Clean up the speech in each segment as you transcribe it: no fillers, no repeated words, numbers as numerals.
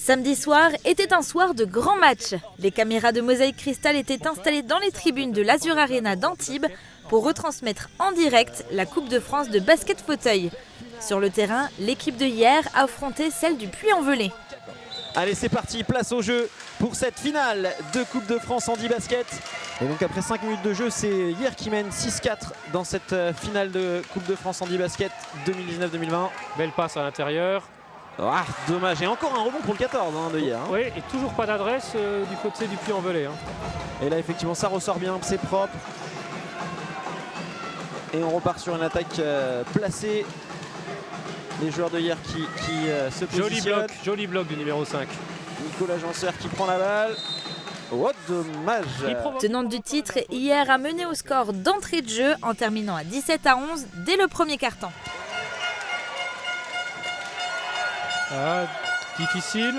Samedi soir était un soir de grands matchs. Les caméras de Mosaïque Cristal étaient installées dans les tribunes de l'Azur Arena d'Antibes pour retransmettre en direct la Coupe de France de basket fauteuil. Sur le terrain, l'équipe de Hier affrontait celle du Puy-en-Velay. Allez, c'est parti, place au jeu pour cette finale de Coupe de France handi basket. Et donc après 5 minutes de jeu, c'est Hier qui mène 6-4 dans cette finale de Coupe de France handi basket 2019-2020. Belle passe à l'intérieur. Ah, dommage, et encore un rebond pour le 14 de Hier. Oui, et toujours pas d'adresse du côté du Puy-en-Velay. Et là, effectivement, ça ressort bien, c'est propre. Et on repart sur une attaque placée. Les joueurs de Hier qui se positionnent. Joli bloc du numéro 5. Nicolas Jansser qui prend la balle. Oh, dommage. Tenante du titre, Hier a mené au score d'entrée de jeu en terminant à 17-11 dès le premier quart-temps. Ah, difficile,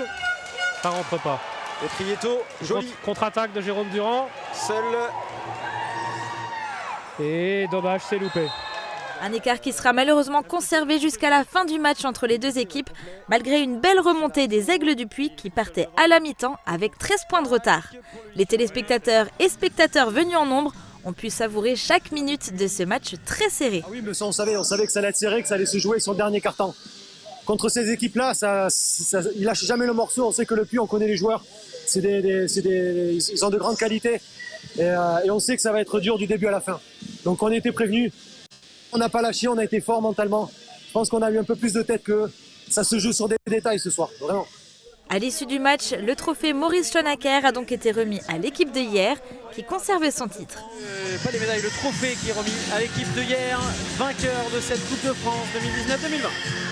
ça rentre pas. Et Prieto, joli. Contre-attaque de Jérôme Durand. Seul. Et dommage, c'est loupé. Un écart qui sera malheureusement conservé jusqu'à la fin du match entre les deux équipes, malgré une belle remontée des Aigles du Puy qui partaient à la mi-temps avec 13 points de retard. Les téléspectateurs et spectateurs venus en nombre ont pu savourer chaque minute de ce match très serré. Ah oui, mais ça on savait que ça allait être serré, que ça allait se jouer sur le dernier quart-temps. Contre ces équipes-là, ils lâchent jamais le morceau. On sait que le Puy, on connaît les joueurs, ils ont de grandes qualités et on sait que ça va être dur du début à la fin. Donc on était prévenus. On n'a pas lâché, on a été fort mentalement. Je pense qu'on a eu un peu plus de tête que ça se joue sur des détails ce soir, vraiment. À l'issue du match, le trophée Maurice Schoenacker a donc été remis à l'équipe de Hier qui conservait son titre. Pas les médailles, le trophée qui est remis à l'équipe de Hier, vainqueur de cette Coupe de France 2019-2020.